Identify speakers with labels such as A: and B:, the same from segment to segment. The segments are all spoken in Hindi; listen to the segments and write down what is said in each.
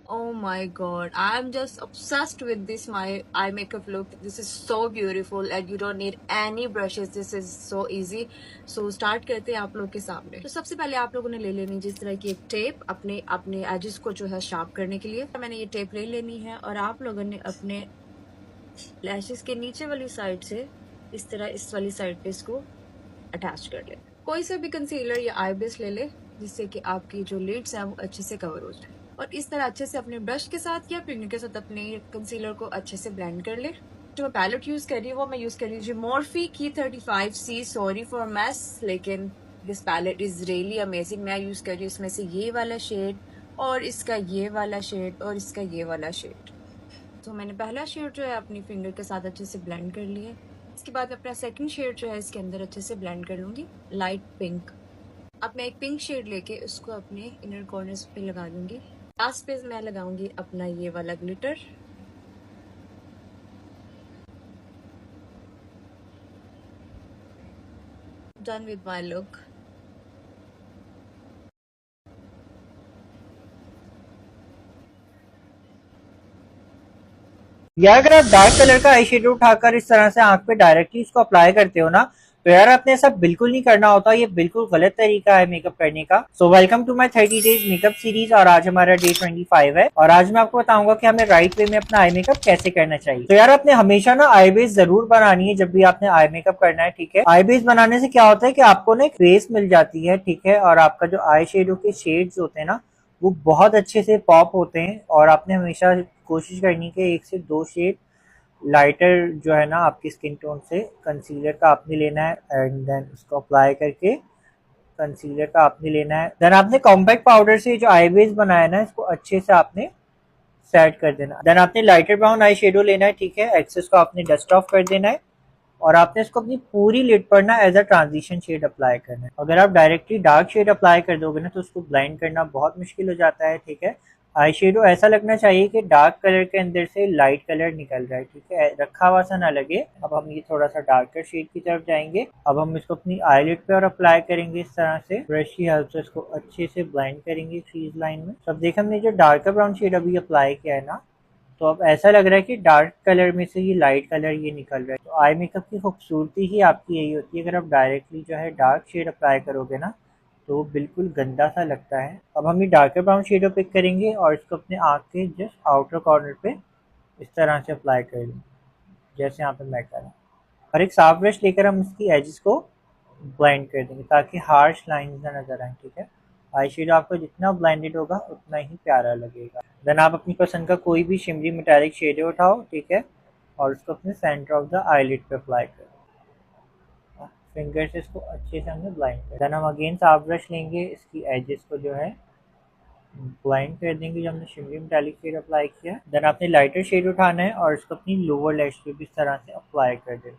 A: Oh my god, I'm just obsessed with this my eye makeup look. This is so beautiful and you don't need any brushes. This is so easy. So start करते हैं आप लोग के सामने। तो सबसे पहले आप लोगों ने ले लेनी जिस तरह की एक टेप अपने अपने एजेस को जो है शार्प करने के लिए। मैंने ये टेप ले लेनी है और आप लोगों ने अपने लैशेस के नीचे वाली साइड से इस तरह इस वाली साइड पे इसको अटैच कर ले। कोई सा भी कंसीलर या आई बेस ले ले जिससे कि आपकी जो लिड्स हैं वो अच्छे से कवर हो जाए और इस तरह अच्छे से अपने ब्रश के साथ या फिंगर के साथ अपने कंसीलर को अच्छे से ब्लेंड कर ले। जो मैं पैलेट यूज कर रही हूँ वो मैं यूज कर रही हूँ मॉर्फी की 35C। सॉरी फॉर मैस, लेकिन this palette is really amazing. मैं यूज कर रही हूँ इसमें से ये वाला शेड और इसका ये वाला शेड और इसका ये वाला शेड। तो मैंने पहला शेड जो है अपनी फिंगर के साथ अच्छे से ब्लेंड कर लिया। इसके बाद अपना सेकंड शेड जो है इसके अंदर अच्छे से ब्लेंड कर लूंगी, लाइट पिंक। अब मैं एक पिंक शेड लेके उसको अपने इनर कॉर्नर्स पे लगा दूंगी। लास्ट पे मैं लगाऊंगी अपना ये वाला glitter. Done with my look.
B: यार अगर आप डार्क कलर का आई शेडो उठाकर इस तरह से आंख पे डायरेक्टली इसको अप्लाई करते हो ना, तो यार आपने ऐसा बिल्कुल नहीं करना होता। ये बिल्कुल गलत तरीका है मेकअप करने का। So welcome to my 30 days makeup series और आज हमारा डे 25 है और आज मैं आपको बताऊंगा कि हमें राइट वे में अपना आई मेकअप कैसे करना चाहिए। तो यार आपने हमेशा ना आई बेस जरूर बनानी है जब भी आपने आई मेकअप करना है, ठीक है। आई बेस बनाने से क्या होता है कि आपको ना एक बेस मिल जाती है, ठीक है, और आपका जो आई शेडो के शेड्स होते हैं ना वो बहुत अच्छे से पॉप होते हैं। और आपने हमेशा कोशिश करनी कि एक से दो शेड लाइटर जो है ना आपकी स्किन टोन से कंसीलर का आपने लेना है एंड देन उसको अप्लाई करके कंसीलर का आपने लेना है। देन आपने कॉम्पैक्ट पाउडर से जो आई बेस बनाया ना इसको अच्छे से आपने सेट कर देना। देन आपने लाइटर ब्राउन आई शेडो लेना है, ठीक है। एक्सेस को आपने डस्ट ऑफ कर देना है और आपने इसको अपनी पूरी लिड पर ना as a transition shade apply करना है। अगर आप डायरेक्टली डार्क शेड अप्लाई कर दोगे ना तो उसको ब्लाइंड करना बहुत मुश्किल हो जाता है, ठीक है। आई शेडो ऐसा लगना चाहिए कि डार्क कलर के अंदर से लाइट कलर निकल रहा है, ठीक है, रखा हुआ सा ना लगे। अब हम ये थोड़ा सा डार्कर शेड की तरफ जाएंगे। अब हम इसको अपनी आईलिड पे और अप्लाई करेंगे इस तरह से ब्रश की हेल्प से इसको अच्छे से ब्लाइंड करेंगे क्रीज लाइन में। अब देखिए हमने जो डार्कर ब्राउन शेड अभी अप्लाई किया है ना, तो अब ऐसा लग रहा है कि डार्क कलर में से ये लाइट कलर ये निकल रहा है। तो आई मेकअप की खूबसूरती ही आपकी यही होती है, अगर आप डायरेक्टली जो है डार्क शेड अप्लाई करोगे ना तो वो बिल्कुल गंदा सा लगता है। अब हम ये डार्कर ब्राउन शेडो पिक करेंगे और इसको अपने आँख के जस्ट आउटर कॉर्नर पे इस तरह से अप्लाई कर लेंगे जैसे यहाँ पे मैं कर रहा हूँ। और एक साफ ब्रश लेकर हम इसकी एजेस को ब्लेंड कर देंगे ताकि हार्श लाइंस ना नजर आए, ठीक है। आई शेडो आपको जितना ब्लेंडेड होगा उतना ही प्यारा लगेगा। देन आप अपनी पसंद का कोई भी शिमरी मेटालिक शेडो उठाओ, ठीक है, और उसको अपने सेंटर ऑफ द आईलिड पे अप्लाई करो। फिंगर से इसको अच्छे से हमने ब्लाइंड कर देन हम अगेन साफ ब्रश लेंगे, इसकी एजेस को जो है ब्लाइंड कर देंगे जो हमने शिमरी मेटालिक शेड अप्लाई किया। देन आपने लाइटर शेड उठाना है और इसको अपनी लोअर लैश पे भी इस तरह से अप्लाई कर देना।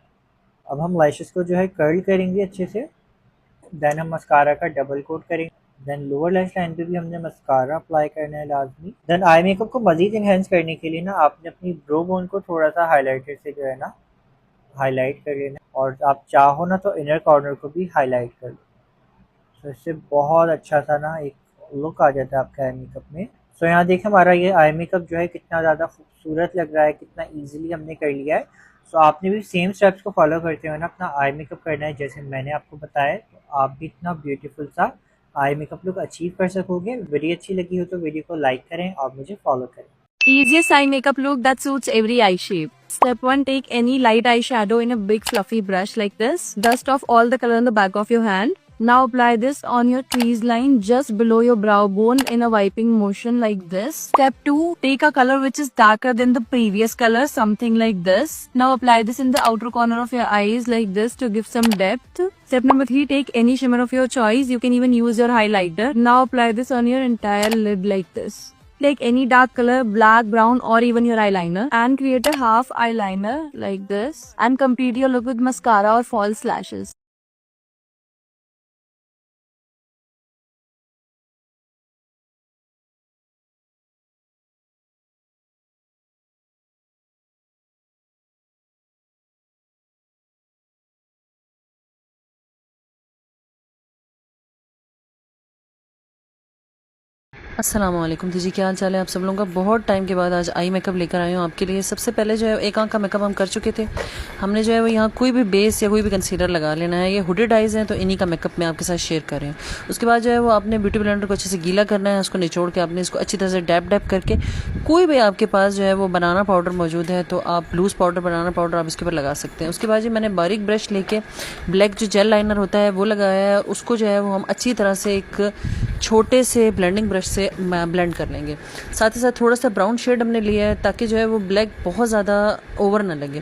B: अब हम लैशेस को जो है कर्ल करेंगे अच्छे से। देन हम मस्कारा का डबल कोट करेंगे। देन लोअर लैश लाइन पे भी हमने मस्कारा अप्लाई करना है लाजमी। देन आई मेकअप को मजीद इनहेंस करने के लिए ना आपने अपनी ब्रो बोन को थोड़ा सा हाईलाइटर से जो है ना हाईलाइट कर लेना, और आप चाहो ना तो इनर कॉर्नर को भी हाईलाइट कर लो। तो इससे बहुत अच्छा सा ना एक लुक आ जाता है आपके आई मेकअप में। सो यहाँ देखिए हमारा ये आई मेकअप जो है कितना ज़्यादा खूबसूरत लग रहा है, कितना ईजिली हमने कर लिया है। सो आपने भी सेम स्टेप्स को फॉलो करते हुए ना अपना आई मेकअप करना है जैसे मैंने आपको बताया, तो आप भी इतना ब्यूटीफुल सा आई मेकअप लुक अचीव कर सकोगे। वीडियो अच्छी लगी हो तो वीडियो को लाइक करें और मुझे फॉलो करें।
A: Easiest eye makeup look that suits every eye shape. Step 1. Take any light eyeshadow in a big fluffy brush like this. Dust off all the color on the back of your hand. Now apply this on your crease line just below your brow bone in a wiping motion like this. Step 2. Take a color which is darker than the previous color, something like this. Now apply this in the outer corner of your eyes like this to give some depth. Step number 3. Take any shimmer of your choice. You can even use your highlighter. Now apply this on your entire lid like this. Take any dark color, black, brown or even your eyeliner and create a half eyeliner like this and complete your look with mascara or false lashes.
C: अस्सलाम वालेकुम जी, क्या हाल चाल है आप सब लोगों का। बहुत टाइम के बाद आज आई मेकअप लेकर आई हूँ आपके लिए। सबसे पहले जो है एक आंख का मेकअप हम कर चुके थे। हमने जो है वो यहाँ कोई भी बेस या कोई भी कंसीलर लगा लेना है। ये हुडेड आइज़ हैं तो इन्हीं का मेकअप मैं आपके साथ शेयर कर रही हूँ। उसके बाद जो है वो आपने ब्यूटी ब्लेंडर को अच्छे से गीला करना है। उसको निचोड़ के आपने इसको अच्छी तरह से डैप डैप करके, कोई भी आपके पास जो है वो बनाना पाउडर मौजूद है तो आप लूज़ पाउडर, बनाना पाउडर आप इसके ऊपर लगा सकते हैं। उसके बाद जी मैंने बारीक ब्रश लेके ब्लैक जो जेल लाइनर होता है वो लगाया है। उसको जो है वो हम अच्छी तरह से एक छोटे से ब्लेंडिंग ब्रश से ब्लेंड कर लेंगे। साथ ही साथ थोड़ा सा ब्राउन शेड हमने लिया है ताकि जो है वो ब्लैक बहुत ज़्यादा ओवर ना लगे।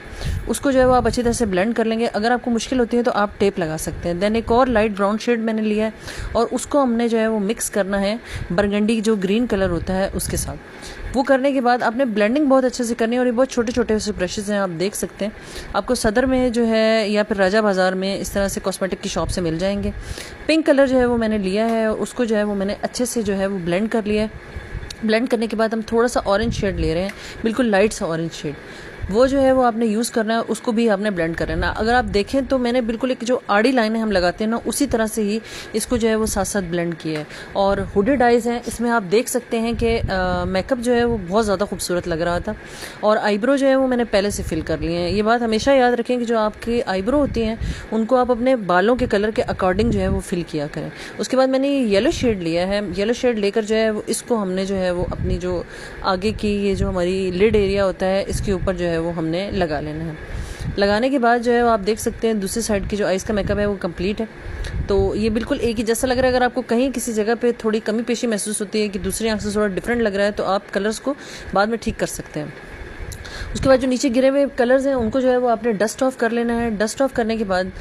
C: उसको जो है वो आप अच्छी तरह से ब्लेंड कर लेंगे। अगर आपको मुश्किल होती है तो आप टेप लगा सकते हैं। देन एक और लाइट ब्राउन शेड मैंने लिया है और उसको हमने जो है वो मिक्स करना है बरगंडी जो ग्रीन कलर होता है उसके साथ। वो करने के बाद आपने ब्लेंडिंग बहुत अच्छे से करनी है और ये बहुत छोटे छोटे से ब्रशेज़ हैं, आप देख सकते हैं। आपको सदर में जो है या फिर राजा बाज़ार में इस तरह से कॉस्मेटिक की शॉप से मिल जाएंगे। पिंक कलर जो है वो मैंने लिया है, उसको जो है वो मैंने अच्छे से जो है वो ब्लेंड कर लिया है। ब्लेंड करने के बाद हम थोड़ा सा ऑरेंज शेड ले रहे हैं, बिल्कुल लाइट सा ऑरेंज शेड। वो जो है वो आपने यूज़ करना है, उसको भी आपने ब्लेंड करना है। अगर आप देखें तो मैंने बिल्कुल एक जो आड़ी लाइनें हम लगाते हैं ना, उसी तरह से ही इसको जो है वो साथ साथ ब्लेंड किया है। और हुडेड आइज़ हैं, इसमें आप देख सकते हैं कि मेकअप जो है वो बहुत ज़्यादा खूबसूरत लग रहा था। और आईब्रो जो है वो मैंने पहले से फिल कर लिए हैं। ये बात हमेशा याद रखें कि जो आपकी आईब्रो होती हैं उनको आप अपने बालों के कलर के अकॉर्डिंग जो है वो फिल किया करें। उसके बाद मैंने ये येलो शेड लिया है। येलो शेड लेकर जो है वो इसको हमने जो है वो अपनी जो आगे की ये जो हमारी लिड एरिया होता है इसके ऊपर जो है वो हमने लगा लेना है। लगाने के बाद जो है वो आप देख सकते हैं दूसरी साइड की जो आइज़ का मेकअप है वो कंप्लीट है। तो ये बिल्कुल एक ही जैसा लग रहा है। अगर आपको कहीं किसी जगह पे थोड़ी कमी पेशी महसूस होती है कि दूसरी आंख से थोड़ा डिफरेंट लग रहा है तो आप कलर्स को बाद में ठीक कर सकते हैं। उसके बाद जो नीचे गिरे हुए कलर्स हैं उनको जो है वो आपने डस्ट ऑफ कर लेना है। डस्ट ऑफ करने के बाद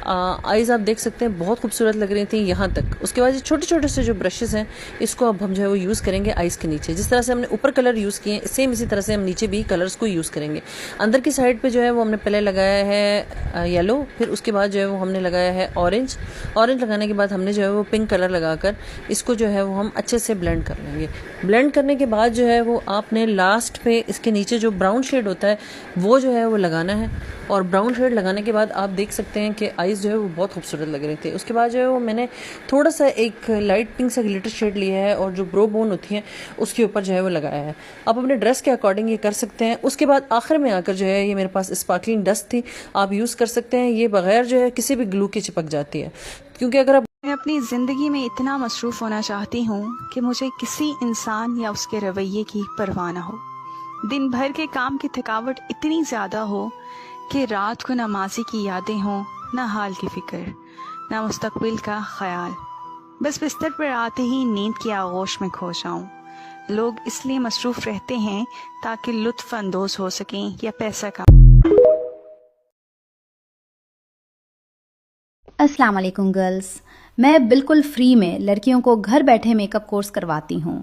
C: आइज़ आप देख सकते हैं बहुत खूबसूरत लग रही थी यहाँ तक। उसके बाद ये छोटे छोटे से जो ब्रशेस हैं इसको अब हम जो है वो यूज़ करेंगे आइज़ के नीचे। जिस तरह से हमने ऊपर कलर यूज़ किए सेम इसी तरह से हम नीचे भी कलर्स को यूज़ करेंगे। अंदर की साइड पे जो है वो हमने पहले लगाया है येलो, फिर उसके बाद जो है वो हमने लगाया है ऑरेंज। ऑरेंज लगाने के बाद हमने जो है वो पिंक कलर लगाकर इसको जो है वो हम अच्छे से ब्लेंड कर लेंगे। ब्लेंड करने के बाद जो है वो आपने लास्ट पे इसके नीचे जो ब्राउन शेड होता है वो जो है वो लगाना है। और ब्राउन शेड लगाने के बाद आप देख सकते हैं कि आइज़ जो है वो बहुत खूबसूरत लग रहे थे। उसके बाद जो है वो मैंने थोड़ा सा एक लाइट पिंक सा ग्लिटर शेड लिया है और जो ब्रो बोन होती है उसके ऊपर जो है वो लगाया है। आप अपने ड्रेस के अकॉर्डिंग ये कर सकते हैं। उसके बाद आखिर में आकर जो है ये मेरे पास स्पार्कलिंग डस्ट थी, आप यूज़ कर सकते हैं। ये बगैर जो है किसी भी ग्लू के चिपक जाती है, क्योंकि अगर आप
D: मैं अपनी ज़िंदगी में इतना मसरूफ़ होना चाहती हूँ कि मुझे किसी इंसान या उसके रवैये की परवाह ना हो। दिन भर के काम की थकावट इतनी ज़्यादा हो कि रात को ना माजी की यादें हों, ना हाल की फ़िक्र, ना मुस्तकबिल का ख्याल। बस बिस्तर पर आते ही नींद की आगोश में खो जाऊँ। लोग इसलिए मसरूफ़ रहते हैं ताकि लुत्फ़ अंदोज़ हो सकें या पैसा
E: अस्सलाम वालेकुम गर्ल्स। मैं बिल्कुल फ्री में लड़कियों को घर बैठे मेकअप कोर्स करवाती हूँ।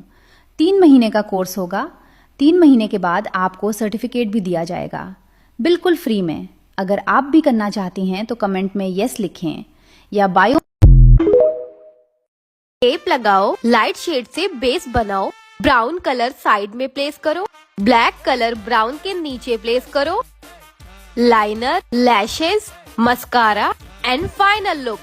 E: 3 महीने का कोर्स होगा। 3 महीने के बाद आपको सर्टिफिकेट भी दिया जाएगा, बिल्कुल फ्री में। अगर आप भी करना चाहती हैं तो कमेंट में यस लिखें या बायो।
F: टेप लगाओ, लाइट शेड से बेस बनाओ, ब्राउन कलर साइड में प्लेस करो, ब्लैक कलर ब्राउन के नीचे प्लेस करो, liner, lashes, mascara and final look.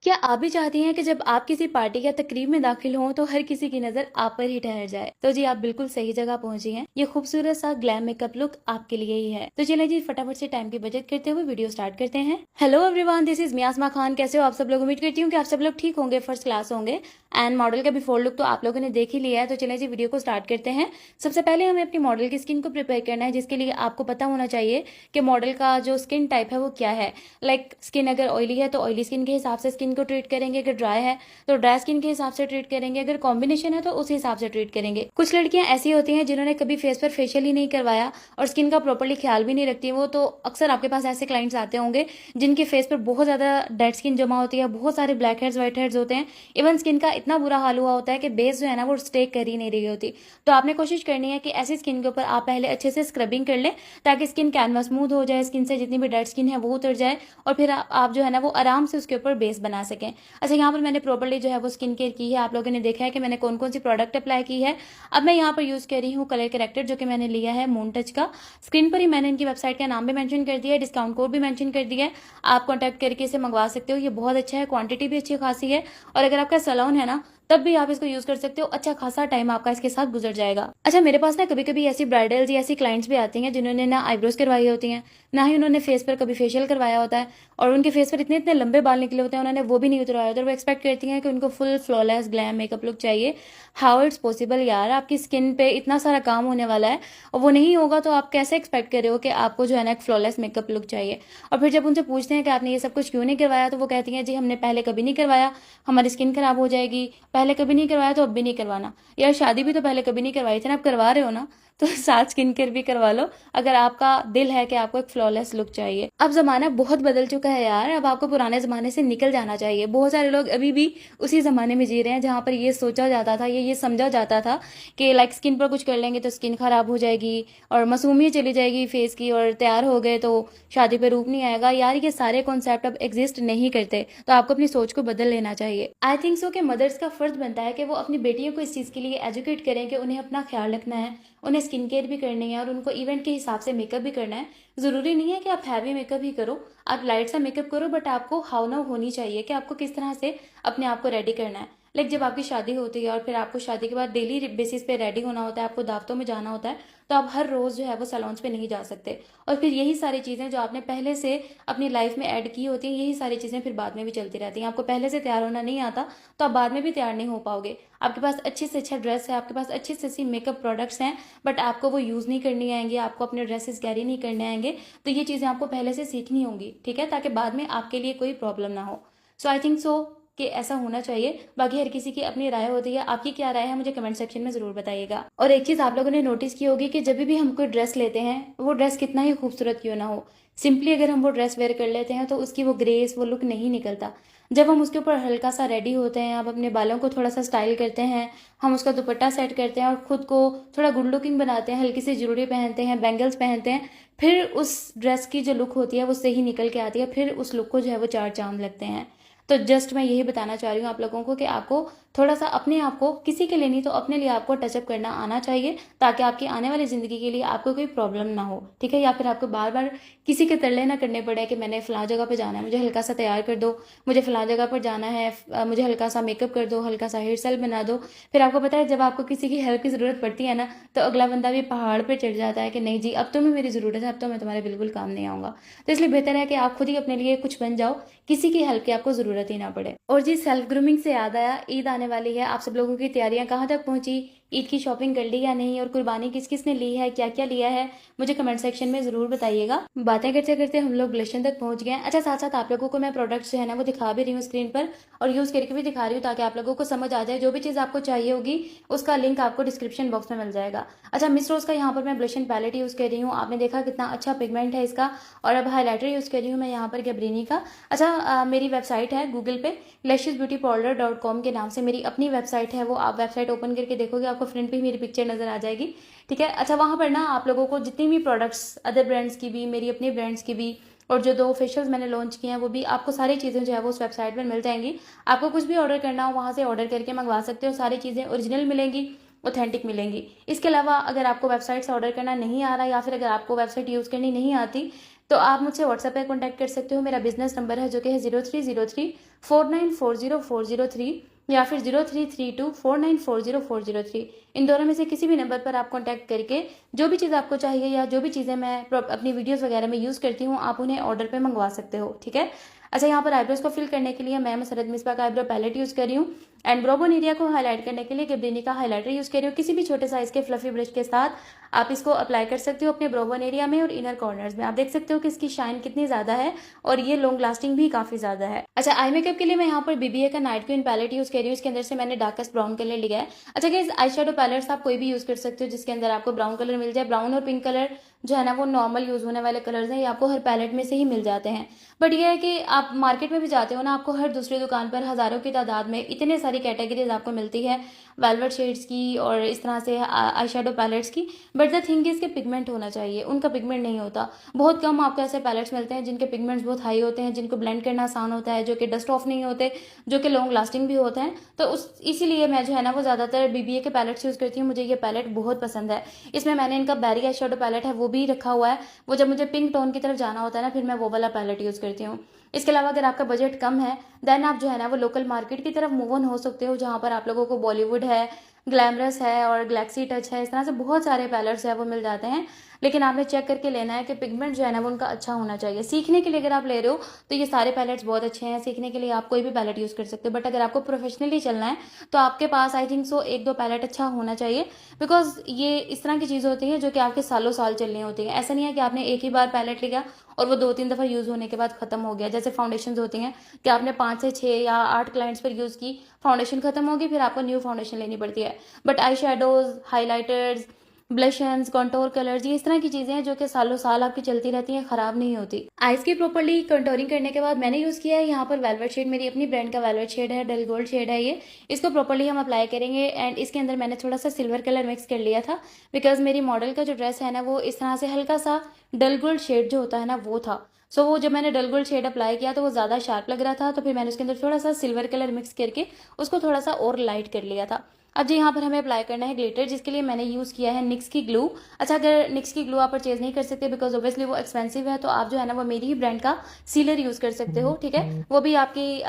G: क्या आप भी चाहती हैं कि जब आप किसी पार्टी या तकरीब में दाखिल हों तो हर किसी की नजर आप पर ही ठहर जाए? तो जी आप बिल्कुल सही जगह पहुंची हैं। ये खूबसूरत सा ग्लैम मेकअप लुक आपके लिए ही है। तो चलिए जी फटाफट से टाइम की बचत करते हुए वीडियो स्टार्ट करते हैं। हेलो एवरीवन, दिस इज मियासमा खान। कैसे हो आप सब लोग? उम्मीद करती हूँ कि आप सब लोग ठीक होंगे, फर्स्ट क्लास होंगे। एंड मॉडल का बिफोर लुक तो आप लोगों ने देख ही लिया है। तो चलिए जी वीडियो को स्टार्ट करते हैं। सबसे पहले हमें अपनी मॉडल की स्किन को प्रिपेयर करना है, जिसके लिए आपको पता होना चाहिए कि मॉडल का जो स्किन टाइप है वो क्या है। लाइक स्किन अगर ऑयली है तो ऑयली स्किन के हिसाब से स्किन को ट्रीट करेंगे, अगर ड्राई है तो ड्राई स्किन के हिसाब से ट्रीट करेंगे, अगर कॉम्बिनेशन है तो उस हिसाब से ट्रीट करेंगे। कुछ लड़कियां ऐसी होती हैं जिन्होंने कभी फेस पर फेशियल ही नहीं करवाया और स्किन का प्रॉपर्ली ख्याल भी नहीं रखती वो। तो अक्सर आपके पास ऐसे क्लाइंट्स आते होंगे जिनके फेस पर बहुत ज्यादा डेड स्किन जमा होती है, बहुत सारे ब्लैक हेड्स, व्हाइट हेड्स होते हैं। इवन स्किन का इतना बुरा हाल हुआ होता है कि बेस जो है ना वो स्टे कर ही नहीं रही होती। तो आपने कोशिश करनी है कि ऐसी स्किन के ऊपर आप पहले अच्छे से स्क्रबिंग कर लें ताकि स्किन कैनवास स्मूथ हो जाए, स्किन से जितनी भी डेड स्किन है वो उतर जाए और फिर आप जो है ना वो आराम से उसके ऊपर बेस बना सकें। अच्छा, यहाँ पर मैंने प्रॉपर्ली जो है वो स्किन केयर की है। आप लोगों ने देखा है कि मैंने कौन कौन सी प्रोडक्ट अप्लाई की है। अब मैं यहाँ पर यूज कर रही हूँ कलर करेक्टर, जो कि मैंने लिया है मून टच का। स्क्रीन पर ही मैंने इनकी वेबसाइट का नाम भी मेंशन कर दिया है, डिस्काउंट कोड भी मेंशन कर दिया है। आप कॉन्टैक्ट करके इसे मंगवा सकते हो। ये बहुत अच्छा है, क्वांटिटी भी अच्छी खासी है। और अगर आपका सैलून है ना तब भी आप इसको यूज कर सकते हो। अच्छा खासा टाइम आपका इसके साथ गुजर जाएगा। अच्छा मेरे पास ना कभी कभी ऐसी ब्राइडल्स या ऐसी क्लाइंट्स भी आती हैं जिन्होंने ना आईब्रोज करवाई होती हैं, ना ही उन्होंने फेस पर कभी फेशियल करवाया होता है, और उनके फेस पर इतने इतने लंबे बाल निकले होते हैं, उन्होंने वो भी नहीं उतरवाया होता, और वो एक्सपेक्ट करती हैं कि उनको full flawless glam makeup look चाहिए। हाउ इट्स पॉसिबल यार, आपकी स्किन पे इतना सारा काम होने वाला है और वो नहीं होगा तो आप कैसे एक्सपेक्ट कर रहे हो कि आपको जो है ना एक फ्लॉलेस मेकअप लुक चाहिए। और फिर जब उनसे पूछते हैं कि आपने ये सब कुछ क्यों नहीं करवाया, तो वो कहती हैं जी हमने पहले कभी नहीं करवाया, हमारी स्किन खराब हो जाएगी, पहले कभी नहीं करवाया तो अब भी नहीं करवाना। यार शादी भी तो पहले कभी नहीं करवाई थी ना, आप करवा रहे हो ना, तो साथ स्किन केयर भी करवा लो अगर आपका दिल है कि आपको एक फ्लॉलेस लुक चाहिए। अब जमाना बहुत बदल चुका है यार, अब आपको पुराने जमाने से निकल जाना चाहिए। बहुत सारे लोग अभी भी उसी जमाने में जी रहे हैं जहां पर ये सोचा जाता था, ये समझा जाता था कि लाइक स्किन पर कुछ कर लेंगे तो स्किन खराब हो जाएगी और मासूमियत चली जाएगी फेस की, और तैयार हो गए तो शादी पे रूप नहीं आएगा। यार ये सारे कॉन्सेप्ट अब एग्जिस्ट नहीं करते, तो आपको अपनी सोच को बदल लेना चाहिए। आई थिंक सो कि मदर्स का फर्ज बनता है कि वो अपनी बेटियों को इस चीज के लिए एजुकेट करें कि उन्हें अपना ख्याल रखना है, उन्हें स्किन केयर भी करनी है और उनको इवेंट के हिसाब से मेकअप भी करना है। जरूरी नहीं है कि आप हैवी मेकअप ही करो, आप लाइट सा मेकअप करो, बट आपको हाउ नाउ होनी चाहिए कि आपको किस तरह से अपने आप को रेडी करना है। लाइक जब आपकी शादी होती है और फिर आपको शादी के बाद डेली बेसिस पे रेडी होना होता है, आपको दावतों में जाना होता है, तो आप हर रोज जो है वो सैलून्स पे नहीं जा सकते। और फिर यही सारी चीजें जो आपने पहले से अपनी लाइफ में ऐड की होती हैं, यही सारी चीजें फिर बाद में भी चलती रहती हैं। आपको पहले से तैयार होना नहीं आता तो आप बाद में भी तैयार नहीं हो पाओगे। आपके पास अच्छे से अच्छा ड्रेस है, आपके पास अच्छी से अच्छी मेकअप प्रोडक्ट्स हैं, बट आपको वो यूज नहीं करनी आएंगे, आपको अपने ड्रेसेस कैरी नहीं करने आएंगे, तो ये चीजें आपको पहले से सीखनी होंगी, ठीक है, ताकि बाद में आपके लिए कोई प्रॉब्लम ना हो। सो आई थिंक सो कि ऐसा होना चाहिए। बाकी हर किसी की अपनी राय होती है, आपकी क्या राय है मुझे कमेंट सेक्शन में जरूर बताइएगा। और एक चीज आप लोगों ने नोटिस की होगी कि जब भी हम कोई ड्रेस लेते हैं, वो ड्रेस कितना ही खूबसूरत क्यों ना हो, सिंपली अगर हम वो ड्रेस वेयर कर लेते हैं तो उसकी वो ग्रेस, वो लुक नहीं निकलता। जब हम उसके ऊपर हल्का सा रेडी होते हैं, आप अपने बालों को थोड़ा सा स्टाइल करते हैं, हम उसका दुपट्टा सेट करते हैं और खुद को थोड़ा गुड लुकिंग बनाते हैं, हल्की सी ज्वेलरी पहनते हैं, बैंगल्स पहनते हैं, फिर उस ड्रेस की जो लुक होती है वो सही निकल के आती है, फिर उस लुक को जो है वो चार चांद लगते हैं। तो जस्ट मैं यही बताना चाह रही हूँ आप लोगों को कि आपको थोड़ा सा अपने आप को, किसी के लिए नहीं तो अपने लिए आपको टचअप करना आना चाहिए, ताकि आपकी आने वाली जिंदगी के लिए आपको कोई प्रॉब्लम ना हो, ठीक है। या फिर आपको बार बार किसी के तरले ना करने पड़े कि मैंने फलां जगह पे जाना है, मुझे हल्का सा तैयार कर दो, मुझे फलां जगह पर जाना है, मुझे हल्का सा मेकअप कर दो, हल्का सा हेयर स्टाइल बना दो। फिर आपको पता है जब आपको किसी की हेल्प की जरूरत पड़ती है ना, तो अगला बंदा भी पहाड़ पर चढ़ जाता है कि नहीं जी अब तुम्हें मेरी जरूरत है, अब तो मैं तुम्हारे बिल्कुल काम नहीं आऊंगा। तो इसलिए बेहतर है कि आप खुद ही अपने लिए कुछ बन जाओ, किसी की हेल्प की आपको जरूरत ही ना पड़े। और जी सेल्फ ग्रूमिंग से याद आया, ईद आने वाली है, आप सब लोगों की तैयारियां कहाँ तक पहुंची, ईद की शॉपिंग कर ली या नहीं, और कुर्बानी किस किस ने ली है, क्या क्या लिया है, मुझे कमेंट सेक्शन में जरूर बताइएगा। बातें करते करते हम लोग ब्लशन तक पहुंच गए हैं। अच्छा साथ साथ आप लोगों को मैं प्रोडक्ट्स जो है ना वो दिखा भी रही हूँ स्क्रीन पर, और यूज करके भी दिखा रही हूँ, ताकि आप लोगों को समझ आ जाए। जो भी चीज आपको चाहिए होगी उसका लिंक आपको डिस्क्रिप्शन बॉक्स में मिल जाएगा। अच्छा मिस रोज का यहाँ पर मैं ब्लशन पैलेट यूज कर रही हूँ, आपने देखा कितना अच्छा पिगमेंट है इसका। और अब हाईलाइटर यूज कर रही हूँ मैं यहाँ पर गैब्रिनी का। अच्छा मेरी वेबसाइट है गूगल पे lashesbeautyparlor.com के नाम से मेरी अपनी वेबसाइट है, वो आप वेबसाइट ओपन करके देखोगे आपको फ्रंट पे मेरी पिक्चर नजर आ जाएगी, ठीक है। अच्छा वहां पर ना आप लोगों को जितनी भी प्रोडक्ट्स अदर ब्रांड्स की भी, मेरी अपनी ब्रांड्स की भी, और जो 2 फेशियल्स मैंने लॉन्च किए हैं वो भी, आपको सारी चीजें जो है वो उस वेबसाइट पर मिल जाएंगी। आपको कुछ भी ऑर्डर करना हो वहां से ऑर्डर करके मंगवा सकते हो, सारी चीजें ओरिजिनल मिलेंगी, ऑथेंटिक मिलेंगी। इसके अलावा अगर आपको वेबसाइट से ऑर्डर करना नहीं आ रहा, या फिर अगर आपको वेबसाइट यूज करनी नहीं आती, तो आप मुझसे व्हाट्सएप पे कॉन्टैक्ट कर सकते हो। मेरा बिजनेस नंबर है जो कि है 030349404003 या फिर 033249404003। इन दोनों में से किसी भी नंबर पर आप कांटेक्ट करके जो भी चीज़ आपको चाहिए या जो भी चीज़ें मैं अपनी वीडियोस वगैरह में यूज़ करती हूँ, आप उन्हें ऑर्डर पे मंगवा सकते हो, ठीक है। अच्छा यहाँ पर आईब्रोज को फिल करने के लिए मैं मसरत मिसबा का आईब्रो पैलेट यूज़ कर रही हूँ, एंड ब्रो बोन एरिया को हाईलाइट करने के लिए गैब्रिनी का हाईलाइटर यूज़ कर रही हूँ। किसी भी छोटे साइज के फ्लफी ब्रश के साथ आप इसको अप्लाई कर सकते हो अपने ब्रो बोन एरिया में और इनर कॉर्नर्स में। आप देख सकते हो कि इसकी शाइन कितनी ज़्यादा है और ये लॉन्ग लास्टिंग भी काफ़ी ज़्यादा है। अच्छा आई मेकअप के लिए मैं यहाँ पर BBA का नाइट क्वीन पैलेट यूज़ कर रही हूँ, इसके अंदर से मैंने डार्केस्ट ब्राउन कलर लिया है। अच्छा गाइस आई शेडो पैलेट्स आप कोई भी यूज़ कर सकते हो जिसके अंदर आपको ब्राउन कलर मिल जाए। ब्राउन और पिंक कलर जो है ना वो नॉर्मल यूज होने वाले कलर्स हैं, ये आपको हर पैलेट में से ही मिल जाते हैं। बट ये है कि आप मार्केट में भी जाते हो ना, आपको हर दूसरी दुकान पर हज़ारों की तादाद में इतने सारी कैटेगरीज आपको मिलती है वेलवेट शेड्स की और इस तरह से आई शेडो पैलेट्स की। बट द थिंग इसके पिगमेंट होना चाहिए, उनका पिगमेंट नहीं होता। बहुत कम आपको ऐसे पैलेट्स मिलते हैं जिनके पिगमेंट्स बहुत हाई होते हैं, जिनको ब्लेंड करना आसान होता है, जो कि डस्ट ऑफ नहीं होते, जो कि लॉन्ग लास्टिंग भी होते हैं। तो इसीलिए मैं जो है ना वो ज़्यादातर BBA के पैलेट्स यूज़ करती हूँ। मुझे ये पैलेट बहुत पसंद है। इसमें मैंने इनका बैरी आई शेडो पैलेट है वो भी रखा हुआ है, वो जब मुझे पिंक टोन की तरफ जाना होता है ना फिर मैं वो वाला पैलेट यूज़ करती हूँ। इसके अलावा अगर आपका बजट कम है देन आप जो है ना वो लोकल मार्केट की तरफ मूव ऑन हो सकते हो, जहाँ पर आप लोगों को बॉलीवुड है, ग्लैमरस है और गैलेक्सी टच है, इस तरह से बहुत सारे पैलेट्स है वो मिल जाते हैं। लेकिन आपने चेक करके लेना है कि पिगमेंट जो है ना वो उनका अच्छा होना चाहिए। सीखने के लिए अगर आप ले रहे हो तो ये सारे पैलेट्स बहुत अच्छे हैं, सीखने के लिए आप कोई भी पैलेट यूज़ कर सकते हो। बट अगर आपको प्रोफेशनली चलना है तो आपके पास आई थिंक सो 1-2 पैलेट अच्छा होना चाहिए, बिकॉज ये इस तरह की चीज़ होती है जो कि आपके सालों साल चलनी होती है। ऐसा नहीं है कि आपने एक ही बार पैलेट लिया और वो 2-3 दफ़ा यूज़ होने के बाद ख़त्म हो गया। जैसे फाउंडेशन होती हैं कि आपने 5 से 6 या 8 क्लाइंट्स पर यूज़ की, फाउंडेशन खत्म होगी, फिर आपको न्यू फाउंडेशन लेनी पड़ती है। But eye shadows, highlighters, blushes, contour colours, ये इस तरह की चीज़ें हैं जो कि सालों साल आपकी चलती रहती हैं, ख़राब नहीं होती। आइज़ की प्रॉपर्ली कंटोरिंग करने के बाद मैंने यूज़ किया है यहाँ पर वेलवेट शेड, मेरी अपनी ब्रांड का वेलवेट शेड है, डल गोल्ड शेड है ये। इसको प्रॉपर्ली हम अप्लाई करेंगे एंड इसके अंदर मैंने थोड़ा सा सिल्वर कलर मिक्स कर लिया था, बिकॉज मेरी मॉडल का जो ड्रेस है ना वो इस तरह से हल्का सा डल गोल्ड शेड जो होता है ना वो था। सो वो जब मैंने डल गोल्ड शेड अप्लाई किया तो वो ज़्यादा शार्प लग रहा था, तो फिर मैंने उसके अंदर थोड़ा सा सिल्वर कलर मिक्स करके उसको थोड़ा सा और लाइट कर लिया था। अब जी यहाँ पर हमें अप्लाई करना है ग्लिटर, जिसके लिए मैंने यूज़ किया है निक्स की ग्लू। अच्छा, अगर निक्स की ग्लू आप परचेज नहीं कर सकते बिकॉज ऑब्वियसली वो एक्सपेंसिव है, तो आप जो है ना वो मेरी ही ब्रांड का सीलर यूज़ कर सकते हो, ठीक है। वो भी आपकी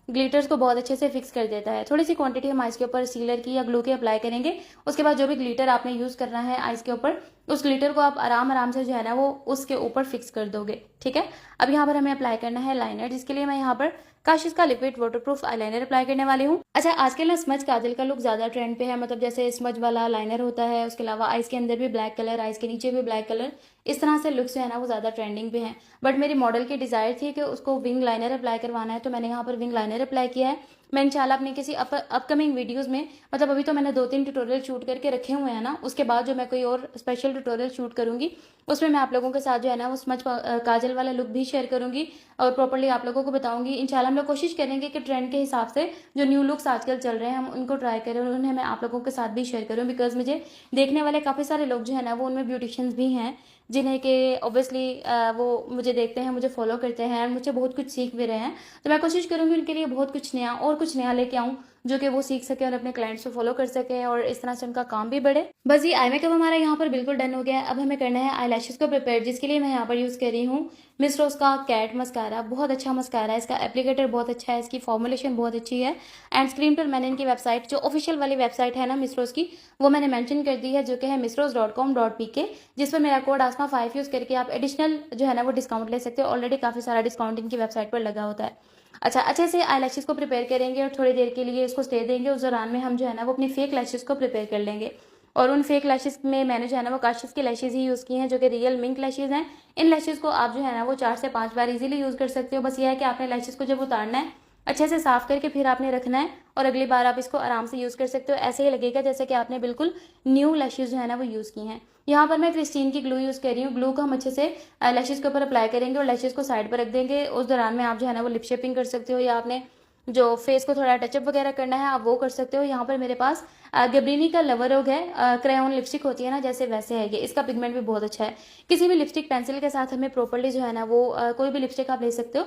G: ग्लिटर्स को बहुत अच्छे से फिक्स कर देता है। थोड़ी सी क्वांटिटी हम आइस के ऊपर सीलर की या ग्लू के अप्लाई करेंगे, उसके बाद जो भी ग्लिटर आपने यूज़ करना है आइस के ऊपर, उस ग्लिटर को आप आराम आराम से जो है ना वो उसके ऊपर फिक्स कर दोगे, ठीक है। अब यहाँ पर हमें अप्लाई करना है लाइनर, जिसके लिए मैं यहाँ पर काशिश का लिक्विड वाटरप्रूफ आईलाइनर अप्लाई करने वाली हूँ। अच्छा, आजकल ना स्मज काजल का लुक ज्यादा ट्रेंड पे है, मतलब जैसे स्मज वाला लाइनर होता है, उसके अलावा आइस के अंदर भी ब्लैक कलर, आइस के नीचे भी ब्लैक कलर, इस तरह से लुक्स जो है ना वो ज्यादा ट्रेंडिंग पे हैं। बट मेरी मॉडल की डिजायर थी कि उसको विंग लाइनर अप्लाई करवाना है, तो मैंने यहाँ पर विंग लाइनर अप्लाई किया है। मैं इंशाल्लाह अपनी किसी अपकमिंग वीडियोस में, मतलब अभी तो मैंने 2-3 ट्यूटोरियल शूट करके रखे हुए हैं ना, उसके बाद जो मैं कोई और स्पेशल ट्यूटोरियल शूट करूंगी उसमें मैं आप लोगों के साथ जो है ना वो स्मज काजल वाला लुक भी शेयर करूंगी और प्रॉपर्ली आप लोगों को बताऊंगी। इंशाल्लाह हम लोग कोशिश करेंगे कि ट्रेंड के हिसाब से जो न्यू लुक्स आजकल चल रहे हैं हम उनको ट्राई करें और उन्हें मैं आप लोगों के साथ भी शेयर करूँ, बिकॉज मुझे देखने वाले काफ़ी सारे लोग जो है ना वो उनमें ब्यूटिशियंस भी हैं, जिन्हें के ऑब्वियसली वो मुझे देखते हैं, मुझे फॉलो करते हैं, मुझे बहुत कुछ सीख भी रहे हैं। तो मैं कोशिश करूंगी उनके लिए बहुत कुछ नया और कुछ नया लेके आऊँ जो कि वो सीख सके और अपने क्लाइंट्स को फॉलो कर सके और इस तरह से उनका काम भी बढ़े। बस ये आई मेकअप हमारा यहाँ पर बिल्कुल डन हो गया है। अब हमें करना है आई लैशेस को प्रिपेयर, जिसके लिए मैं यहाँ पर यूज़ कर रही हूँ मिस रोज का कैट मस्कारा। बहुत अच्छा मस्कारा है, इसका एप्लीकेटर बहुत अच्छा है, इसकी फॉर्मुलेशन बहुत अच्छी है एंड स्क्रीन पर मैंने इनकी वेबसाइट, जो ऑफिशियल वाली वेबसाइट है ना मिस रोज की, वो मैंने मेंशन कर दी है, जो कि है misrose.com.pk, जिस पर मेरा कोड आसमा 5 यूज़ करके आप एडिशनल जो है ना वो डिस्काउंट ले सकते हो। ऑलरेडी काफ़ी सारा डिस्काउंट इनकी वेबसाइट पर लगा होता है। अच्छा, अच्छे से आई लैशेस को प्रिपेयर करेंगे और थोड़ी देर के लिए इसको स्टे देंगे। उस दौरान में हम जो है ना वो अपनी फेक लैशेस को प्रिपेयर कर लेंगे और उन फेक लैशेस में मैंने जो है ना वो काशिश की लैशेस ही यूज़ की हैं, जो कि रियल मिंक लैशेस हैं। इन लैशेस को आप जो है ना वो 4 से 5 बार इजीली यूज़ कर सकते हो। बस ये है कि आपने लैशेस को जब उतारना है अच्छे से साफ करके फिर आपने रखना है और अगली बार आप इसको आराम से यूज़ कर सकते हो। ऐसे ही लगेगा जैसे कि आपने बिल्कुल न्यू लैशेस जो है ना वो यूज़ की हैं। यहाँ पर मैं क्रिस्टीन की ग्लू यूज़ कर रही हूँ। ग्लू को हम अच्छे से लैशेस के ऊपर अप्लाई करेंगे और लैशेस को साइड पर रख देंगे। उस दौरान में आप जो है ना वो लिप शेपिंग कर सकते हो या आपने जो फेस को थोड़ा टचअप वगैरह करना है आप वो कर सकते हो। यहाँ पर मेरे पास गैब्रिनी का लवर रोग है, क्रेयॉन लिपस्टिक होती है ना जैसे वैसे है ये, इसका पिगमेंट भी बहुत अच्छा है। किसी भी लिपस्टिक पेंसिल के साथ हमें प्रॉपर्ली जो है ना वो कोई भी लिपस्टिक आप ले सकते हो।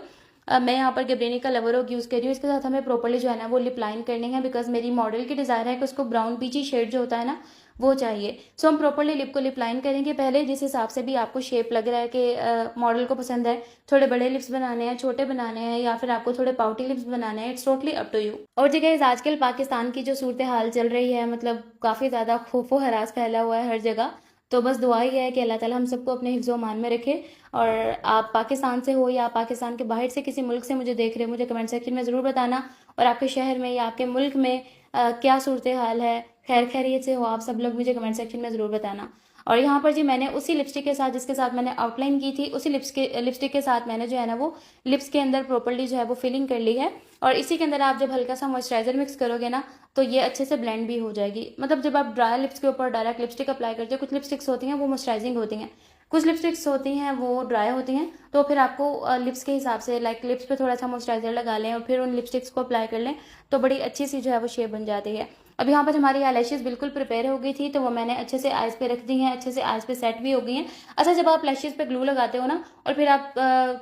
G: मैं यहाँ पर गैब्रिनी का लवर रोग यूज़ कर रही हूँ। इसके साथ हमें प्रॉपर्ली जो है ना वो लिप लाइन करनी है, बिकॉज मेरी मॉडल की डिज़ायर है कि उसको ब्राउन पीची शेड जो होता है ना वो चाहिए। सो हम प्रॉपर्ली लिप को लिप लाइन करेंगे पहले, जिस हिसाब से भी आपको शेप लग रहा है कि मॉडल को पसंद है, थोड़े बड़े लिप्स बनाने हैं, छोटे बनाने हैं या फिर आपको थोड़े पाउटी लिप्स बनाने हैं, it's totally up to you. और जी गाइस, आजकल पाकिस्तान की जो सूरत हाल चल रही है, मतलब काफ़ी ज़्यादा खौफो हरास फैला हुआ है हर जगह, तो बस दुआ ही है कि अल्लाह ताला हम सबको अपने हिफ्ज़ मान में रखे। और आप पाकिस्तान से हो या पाकिस्तान के बाहर से किसी मुल्क से मुझे देख रहे हो, मुझे कमेंट सेक्शन में ज़रूर बताना। और आपके शहर में या आपके मुल्क में क्या सूरत हाल है, खैर खैरियत से हो आप सब लोग, मुझे कमेंट सेक्शन में ज़रूर बताना। और यहाँ पर जी मैंने उसी लिपस्टिक के साथ जिसके साथ मैंने आउटलाइन की थी, उसी लिपस्टिक के साथ मैंने जो है ना वो लिप्स के अंदर प्रॉपर्ली जो है वो फिलिंग कर ली है। और इसी के अंदर आप जब हल्का सा मॉइस्चराइजर मिक्स करोगे ना तो ये अच्छे से ब्लेंड भी हो जाएगी। मतलब जब आप ड्राई लिप्स के ऊपर डायरेक्ट लिपस्टिक अप्लाई करते हो, कुछ लिपस्टिक्स होती हैं वो मॉइस्चराइजिंग होती हैं, कुछ लिपस्टिक्स होती हैं वो ड्राई होती हैं, तो फिर आपको लिप्स के हिसाब से लाइक लिप्स पे थोड़ा सा मॉइस्चराइजर लगा लें और फिर उन लिपस्टिक्स को अप्लाई कर लें तो बड़ी अच्छी सी जो है वो शेप बन जाती है। अब यहाँ पर हमारी आई लैशेस बिल्कुल प्रिपेयर हो गई थी, तो वो मैंने अच्छे से आइज पे रख दी हैं, अच्छे से आइज पे सेट भी हो गई हैं। अच्छा, जब आप लैशेस पे ग्लू लगाते हो ना और फिर आप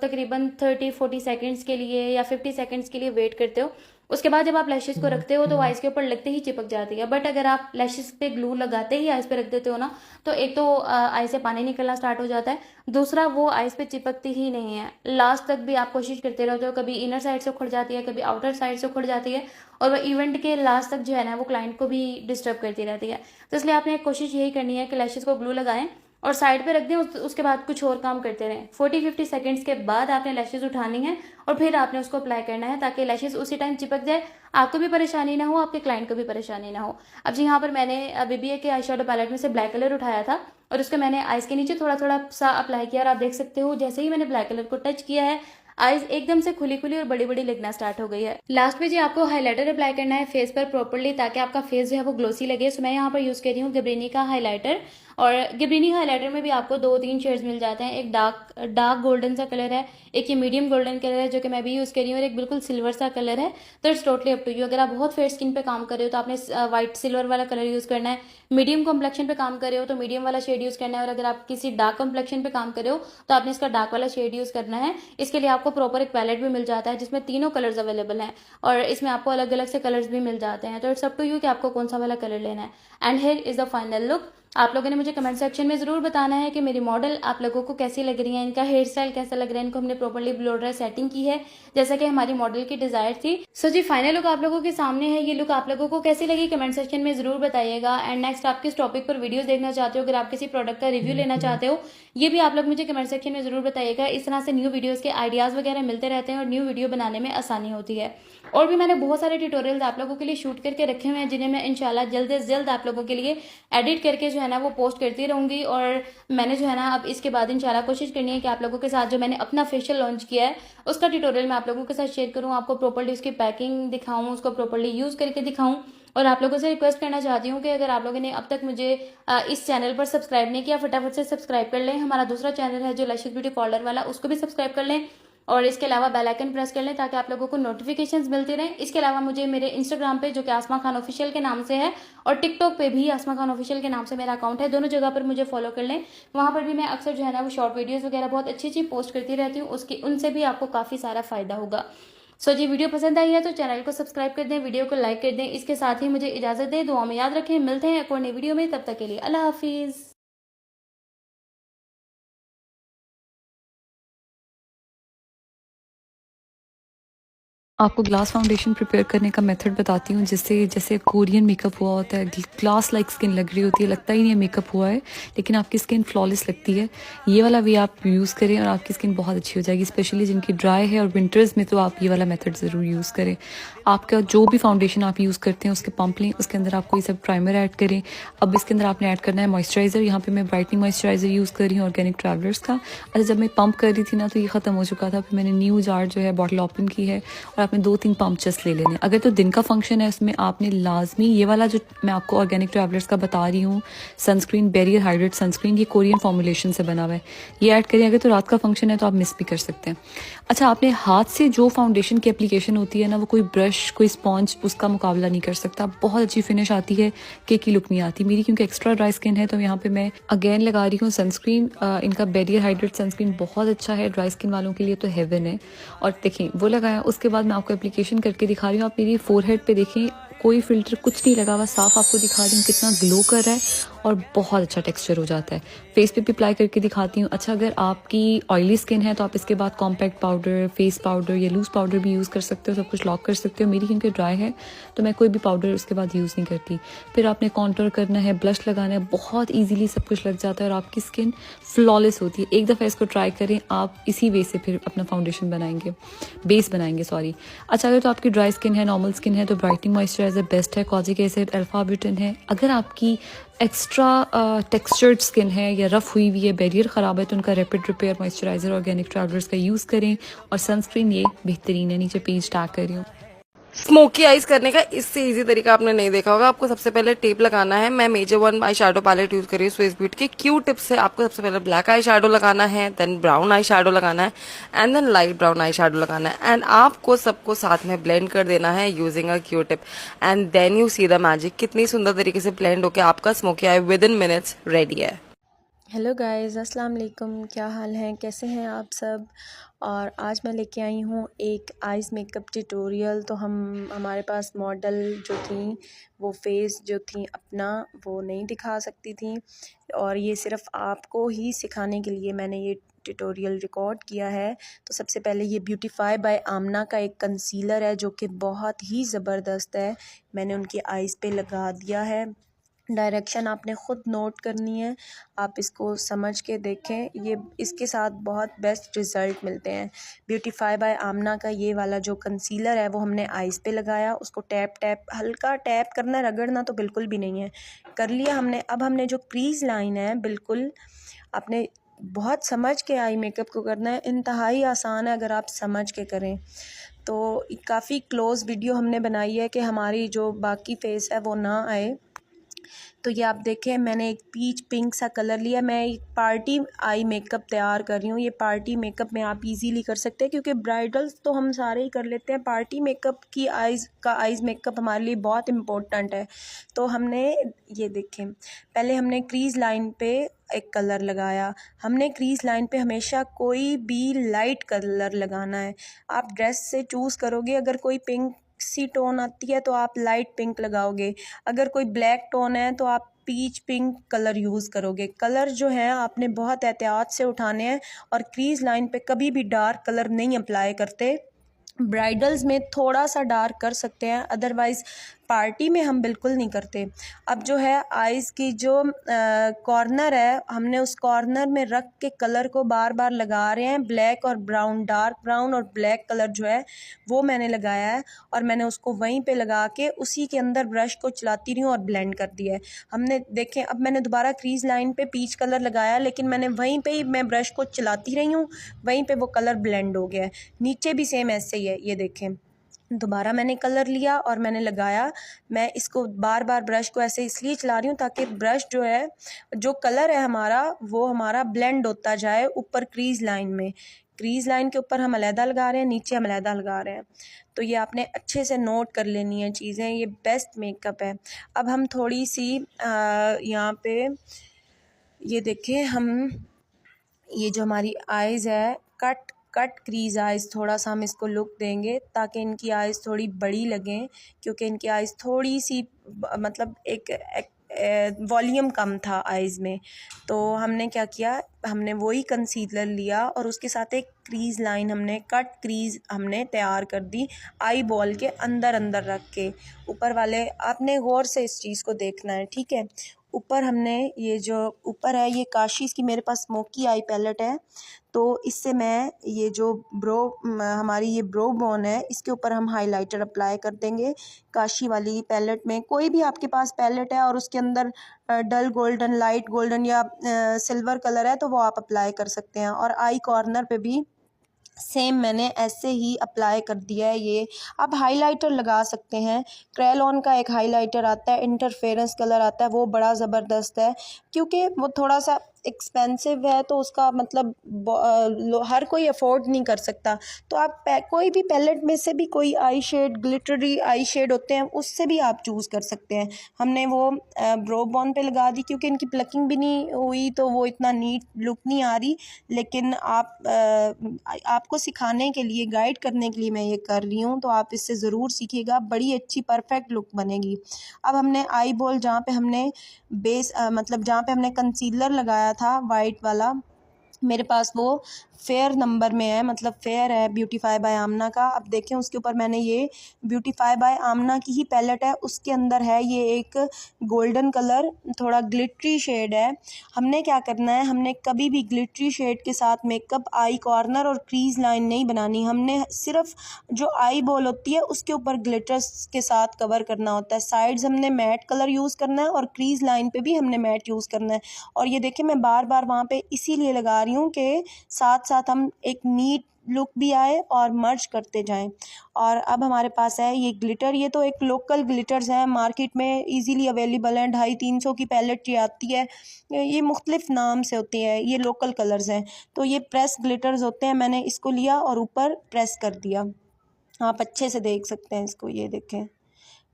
G: तकरीबन 30-40 सेकेंड्स के लिए या 50 सेकेंड्स के लिए वेट करते हो, उसके बाद जब आप लैशेस को रखते हो तो आइज के ऊपर लगते ही चिपक जाती है। बट अगर आप लैशेस पे ग्लू लगाते ही आइज पे रख देते हो ना, तो एक तो आइज से पानी निकलना स्टार्ट हो जाता है, दूसरा वो आइज पे चिपकती ही नहीं है। लास्ट तक भी आप कोशिश करते रहते हो, कभी इनर साइड से उखड़ जाती है, कभी आउटर साइड से उखड़ जाती है, और वह इवेंट के लास्ट तक जो है ना वो क्लाइंट को भी डिस्टर्ब करती रहती है। तो इसलिए आपने एक कोशिश यही करनी है कि लैशेस को ग्लू लगाएं और साइड पे रख दें, उसके बाद कुछ और काम करते रहें। 40-50 सेकंड्स के बाद आपने लैशेस उठानी है और फिर आपने उसको अप्लाई करना है, ताकि लैशेस उसी टाइम चिपक जाए, आपको भी परेशानी ना हो, आपके क्लाइंट को भी परेशानी ना हो। अब जी यहाँ पर मैंने BBA के आई शेडो पैलेट में से ब्लैक कलर उठाया था और उसको मैंने आइज के नीचे थोड़ा थोड़ा सा अप्लाई किया, और आप देख सकते हो जैसे ही मैंने ब्लैक कलर को टच किया है, आइज एकदम से खुली खुली और बड़ी बड़ी लगना स्टार्ट हो गई है। लास्ट में जी आपको हाइलाइटर अप्लाई करना है फेस पर प्रॉपर्ली, ताकि आपका फेस जो है वो ग्लोसी लगे। सो मैं यहाँ पर यूज कर रही हूँ गिबरेनी का हाइलाइटर, और गिबरेनी हाइलाइटर में भी आपको 2-3 शेड्स मिल जाते हैं। एक डार्क गोल्डन सा कलर है, एक ये मीडियम गोल्डन कलर है जो कि मैं भी यूज कर रही हूँ, और एक बिल्कुल सिल्वर सा कलर है। तो it's totally up to you. अगर आप बहुत फेयर स्किन पे काम कर रहे हो तो आपने व्हाइट सिल्वर वाला कलर यूज करना है, मीडियम कॉम्प्लेक्शन पे काम कर रहे हो तो मीडियम वाला शेड यूज करना है, और अगर आप किसी डार्क कॉम्प्लेक्शन पे काम कर रहे हो तो आपने इसका डार्क वाला शेड यूज करना है। इसके लिए आपको प्रॉपर एक पैलेट भी मिल जाता है जिसमें तीनों कलर्स अवेलेबल हैं, और इसमें आपको अलग अलग से कलर्स भी मिल जाते हैं। तो इट्स अप टू यू कि आपको कौन सा वाला कलर लेना है। And here is the final look. आप लोगों ने मुझे कमेंट सेक्शन में जरूर बताना है कि मेरी मॉडल आप लोगों को कैसी लग रही है, इनका हेयर स्टाइल कैसा लग रहा है, इनको हमने प्रॉपर्ली ब्लो ड्राई सेटिंग की है जैसा कि हमारी मॉडल की डिजायर थी। सो जी फाइनल लुक आप लोगों के सामने है। ये लुक आप लोगों को कैसी लगी कमेंट सेक्शन में जरूर बताइएगा। एंड नेक्स्ट आप किस टॉपिक पर वीडियोस देखना चाहते हो, अगर आप किसी प्रोडक्ट का रिव्यू लेना चाहते हो, ये भी आप लोग मुझे कमेंट सेक्शन में जरूर बताइएगा। इस तरह से न्यू वीडियोस के आइडियाज वगैरह मिलते रहते हैं और न्यू वीडियो बनाने में आसानी होती है। और भी मैंने बहुत सारे ट्यूटोरियल्स आप लोगों के लिए शूट करके रखे हुए हैं, जिन्हें मैं इंशाल्लाह जल्द से जल्द आप लोगों के लिए एडिट करके जो है ना वो पोस्ट करती रहूंगी। और मैंने जो है ना अब इसके बाद इंशाल्लाह कोशिश करनी है कि आप लोगों के साथ जो मैंने अपना फेशियल लॉन्च किया है उसका ट्यूटोरियल मैं आप लोगों के साथ शेयर करूँ, आपको प्रॉपर्ली उसकी पैकिंग दिखाऊं, उसको प्रॉपर्ली यूज करके दिखाऊं। और आप लोगों से रिक्वेस्ट करना चाहती हूँ कि अगर आप लोगों ने अब तक मुझे इस चैनल पर सब्सक्राइब नहीं किया, फटाफट से सब्सक्राइब कर लें। हमारा दूसरा चैनल है जो लैशेस ब्यूटी पार्लर वाला, उसको भी सब्सक्राइब कर लें, और इसके अलावा बेल आइकन प्रेस कर लें ताकि आप लोगों को नोटिफिकेशंस मिलती रहें। इसके अलावा मुझे मेरे इंस्टाग्राम पे जो कि आसमा खान ऑफिशियल के नाम से है, और टिकटॉक पे भी आसमा खान ऑफिशियल के नाम से मेरा अकाउंट है, दोनों जगह पर मुझे फॉलो कर लें। वहाँ पर भी मैं अक्सर जो है ना वो शॉर्ट वीडियोस वगैरह बहुत अच्छी अच्छी पोस्ट करती रहती हूँ, उनसे भी आपको काफ़ी सारा फायदा होगा। सो जी वीडियो पसंद आई है तो चैनल को सब्सक्राइब कर दें, वीडियो को लाइक कर दें। इसके साथ ही मुझे इजाजत दें, दुआ में याद रखें। मिलते हैं एक और नई वीडियो में, तब तक के लिए अल्लाह हाफिज।
H: आपको ग्लास फाउंडेशन प्रिपेयर करने का मेथड बताती हूँ, जिससे जैसे कोरियन मेकअप हुआ होता है, ग्लास लाइक स्किन लग रही होती है, लगता ही नहीं है मेकअप हुआ है, लेकिन आपकी स्किन फ्लॉलेस लगती है। ये वाला वे आप यूज़ करें और आपकी स्किन बहुत अच्छी हो जाएगी, स्पेशली जिनकी ड्राई है और विंटर्स में तो आप ये वाला मेथड ज़रूर यूज़ करें। आपका जो भी फाउंडेशन आप यूज़ करते हैं उसके पंप लें, उसके अंदर आपको ये सब प्राइमर ऐड करें। अब इसके अंदर आपने ऐड करना है मॉइस्चराइज़र। यहाँ पे मैं ब्राइटनिंग मॉइस्चराइज़र यूज़ कर रही हूँ ऑर्गेनिक ट्रैवलर्स का। अच्छा, जब मैं पंप कर रही थी ना तो ये ख़त्म हो चुका था, फिर मैंने न्यू जार जो है बॉटल ओपन की है, और आपने 2-3 पंप जस्ट ले लेने। अगर तो दिन का फंक्शन है उसमें आपने लाजमी ये वाला जो मैं आपको ऑर्गेनिक ट्रैवलर्स का बता रही हूँ सनस्क्रीन, बैरियर हाइड्रेट सनस्क्रीन, ये कोरियन फॉर्मुलेशन से बना हुआ है, ये ऐड करें। अगर तो रात का फंक्शन है तो आप मिस भी कर सकते हैं। अच्छा, आपने हाथ से जो फाउंडेशन की एप्लीकेशन होती है ना, वो कोई ब्रश कोई स्पॉन्ज उसका मुकाबला नहीं कर सकता। बहुत अच्छी फिनिश आती है, केक की लुक नहीं आती। मेरी क्योंकि एक्स्ट्रा ड्राई स्किन है तो यहाँ पे मैं अगेन लगा रही हूँ सनस्क्रीन। इनका बैरियर हाइड्रेट सनस्क्रीन बहुत अच्छा है, ड्राई स्किन वालों के लिए तो हेवन है। और देखें वो लगाया, उसके बाद मैं आपको एप्लीकेशन करके दिखा रही हूँ। आप मेरी फोरहेड पे देखें, कोई फिल्टर कुछ नहीं लगा हुआ, साफ आपको दिखा रही हूँ कितना ग्लो कर रहा है और बहुत अच्छा टेक्सचर हो जाता है। फेस पे भी अप्लाई करके दिखाती हूँ। अच्छा, अगर आपकी ऑयली स्किन है तो आप इसके बाद कॉम्पैक्ट पाउडर, फेस पाउडर या लूज पाउडर भी यूज़ कर सकते हो, सब कुछ लॉक कर सकते हो। मेरी क्योंकि ड्राई है तो मैं कोई भी पाउडर उसके बाद यूज़ नहीं करती। फिर आपने कॉन्टोर करना है, ब्लश लगाना है, बहुत ईजिली सब कुछ लग जाता है और आपकी स्किन फ्लॉलेस होती है। एक दफ़ा इसको ट्राई करें, आप इसी वे से फिर अपना फाउंडेशन बनाएंगे, बेस बनाएंगे सॉरी। अच्छा, अगर तो आपकी ड्राई स्किन है, नॉर्मल स्किन है तो ब्राइटनिंग मॉइस्चराइजर बेस्ट है, कॉजिक एसिड, अल्फा ब्यूटिन है। अगर आपकी एक्स्ट्रा टेक्सचर्ड स्किन है या रफ़ हुई हुई है, बैरियर ख़राब है, तो उनका rapid repair moisturiser organic travellers का यूज़ करें। और सनस्क्रीन ये बेहतरीन है, नीचे पेज टैग कर रही हूँ।
I: स्मोकी आईज करने का इससे इजी तरीका आपने नहीं देखा होगा। आपको सबसे पहले टेप लगाना है। मैं major 1 eye shadow palette use कर रही हूँ स्विस ब्यूटी की। क्यू टिप से आपको सबसे पहले ब्लैक आई शेडो लगाना है, देन ब्राउन आई शेडो लगाना है, and then light brown eye shadow लगाना है। एंड आपको सबको साथ में ब्लेंड कर देना है using a Q tip, and then you see the magic. कितनी सुंदर तरीके से ब्लेंड होकर आपका smoky eye within minutes ready है।
J: हेलो गाइस, अस्सलाम वालेकुम। क्या हाल है, कैसे हैं आप सब। और आज मैं लेके आई हूँ एक आइज़ मेकअप ट्यूटोरियल। तो हमारे पास मॉडल जो थी वो फेस जो थी अपना वो नहीं दिखा सकती थी, और ये सिर्फ़ आपको ही सिखाने के लिए मैंने ये ट्यूटोरियल रिकॉर्ड किया है। तो सबसे पहले ये ब्यूटीफाई बाय आमना का एक कंसीलर है जो कि बहुत ही ज़बरदस्त है। मैंने उनकी आइज़ पे लगा दिया है। डायरेक्शन आपने ख़ुद नोट करनी है, आप इसको समझ के देखें। ये इसके साथ बहुत बेस्ट रिज़ल्ट मिलते हैं। ब्यूटीफाई बाय आमना का ये वाला जो कंसीलर है वो हमने आइज़ पे लगाया, उसको टैप टैप हल्का टैप करना है, रगड़ना तो बिल्कुल भी नहीं है। कर लिया हमने। अब हमने जो क्रीज़ लाइन है बिल्कुल आपने बहुत समझ के आई मेकअप को करना है। इंतहाई आसान है अगर आप समझ के करें तो। काफ़ी क्लोज़ वीडियो हमने बनाई है कि हमारी जो बाकी फेस है वो ना आए। तो ये आप देखें, मैंने एक पीच पिंक सा कलर लिया। मैं एक पार्टी आई मेकअप तैयार कर रही हूँ। ये पार्टी मेकअप में आप इजीली कर सकते हैं क्योंकि ब्राइडल्स तो हम सारे ही कर लेते हैं। पार्टी मेकअप की आइज़ मेकअप हमारे लिए बहुत इम्पोर्टेंट है। तो हमने ये देखें, पहले हमने क्रीज़ लाइन पे एक कलर लगाया। हमने क्रीज़ लाइन पे हमेशा कोई भी लाइट कलर लगाना है। आप ड्रेस से चूज़ करोगे, अगर कोई पिंक सी टोन आती है तो आप लाइट पिंक लगाओगे, अगर कोई ब्लैक टोन है तो आप पीच पिंक कलर यूज़ करोगे। कलर जो है आपने बहुत एहतियात से उठाने हैं, और क्रीज़ लाइन पे कभी भी डार्क कलर नहीं अप्लाई करते। ब्राइडल्स में थोड़ा सा डार्क कर सकते हैं, अदरवाइज़ पार्टी में हम बिल्कुल नहीं करते। अब जो है आइज़ की जो कॉर्नर है, हमने उस कॉर्नर में रख के कलर को बार बार लगा रहे हैं। ब्लैक और ब्राउन, डार्क ब्राउन और ब्लैक कलर जो है वो मैंने लगाया है, और मैंने उसको वहीं पे लगा के उसी के अंदर ब्रश को चलाती रही हूँ और ब्लेंड कर दिया है। हमने देखें, अब मैंने दोबारा क्रीज़ लाइन पे पीच कलर लगाया, लेकिन मैंने वहीं पे ही मैं ब्रश को चलाती रही हूँ, वहीं पे वो कलर ब्लेंड हो गया है। नीचे भी सेम ऐसे ही है। ये देखें, दोबारा मैंने कलर लिया और मैंने लगाया। मैं इसको बार बार ब्रश को ऐसे इसलिए चला रही हूँ ताकि ब्रश जो है, जो कलर है हमारा, वो हमारा ब्लेंड होता जाए ऊपर क्रीज़ लाइन में। क्रीज़ लाइन के ऊपर हम अलहदा लगा रहे हैं, नीचे हम अलहदा लगा रहे हैं। तो ये आपने अच्छे से नोट कर लेनी है चीज़ें। ये बेस्ट मेकअप है। अब हम थोड़ी सी यहाँ पे ये देखें, हम ये जो हमारी आइज़ है, कट क्रीज़ आइज़, थोड़ा सा हम इसको लुक देंगे ताकि इनकी आइज़ थोड़ी बड़ी लगें, क्योंकि इनकी आइज़ थोड़ी सी मतलब एक वॉल्यूम कम था आइज़ में। तो हमने क्या किया, हमने वही कंसीलर लिया और उसके साथ एक क्रीज़ लाइन, हमने कट क्रीज़ हमने तैयार कर दी आई बॉल के अंदर अंदर रख के। ऊपर वाले आपने गौर से इस चीज़ को देखना है, ठीक है। ऊपर हमने ये जो ऊपर है, ये काशीज़ की मेरे पास स्मोकी आई पैलेट है, तो इससे मैं ये जो हमारी ये ब्रो बोन है, इसके ऊपर हम हाइलाइटर अप्लाई कर देंगे काशी वाली पैलेट में। कोई भी आपके पास पैलेट है और उसके अंदर डल गोल्डन, लाइट गोल्डन या सिल्वर कलर है तो वो आप अप्लाई कर सकते हैं। और आई कॉर्नर पे भी सेम मैंने ऐसे ही अप्लाई कर दिया है। ये आप हाइलाइटर लगा सकते हैं। क्रेलॉन का एक हाइलाइटर आता है, इंटरफेरेंस कलर आता है, वो बड़ा ज़बरदस्त है क्योंकि वो थोड़ा सा एक्सपेंसिव है, तो उसका मतलब हर कोई अफोर्ड नहीं कर सकता। तो आप कोई भी पैलेट में से भी कोई आई शेड, ग्लिटरी आई शेड होते हैं, उससे भी आप चूज़ कर सकते हैं। हमने वो ब्रो बॉन पे लगा दी क्योंकि इनकी प्लकिंग भी नहीं हुई तो वो इतना नीट लुक नहीं आ रही, लेकिन आपको सिखाने के लिए, गाइड करने के लिए मैं ये कर रही हूँ, तो आप इससे ज़रूर सीखिएगा। बड़ी अच्छी परफेक्ट लुक बनेगी। अब हमने आई बॉल, जहाँ पे हमने बेस मतलब जहाँ पे हमने कंसीलर लगाया था वाइट वाला, मेरे पास वो फेयर नंबर में है, मतलब फेयर है, ब्यूटीफाई बाय आमना का। अब देखें, उसके ऊपर मैंने ये ब्यूटीफाई बाय आमना की ही पैलेट है, उसके अंदर है ये एक गोल्डन कलर, थोड़ा ग्लिटरी शेड है। हमने क्या करना है, हमने कभी भी ग्लिटरी शेड के साथ मेकअप आई कॉर्नर और क्रीज़ लाइन नहीं बनानी। हमने सिर्फ जो आई बॉल होती है उसके ऊपर ग्लिटर्स के साथ कवर करना होता है। साइड्स हमने मैट कलर यूज़ करना है और क्रीज़ लाइन पे भी हमने मैट यूज़ करना है। और ये देखें, मैं बार बार वहाँ पे इसीलिए लगा रही हूँ कि साथ साथ हम एक नीट लुक भी आए और मर्ज करते जाएं। और अब हमारे पास है ये ग्लिटर। ये तो एक लोकल ग्लिटर्स हैं, मार्केट में इजीली अवेलेबल हैं। 250-300 की पैलेट ये आती है, ये मुख्तलिफ नाम से होती है, ये लोकल कलर्स हैं। तो ये प्रेस ग्लिटर्स होते हैं। मैंने इसको लिया और ऊपर प्रेस कर दिया, आप अच्छे से देख सकते हैं इसको। ये देखें,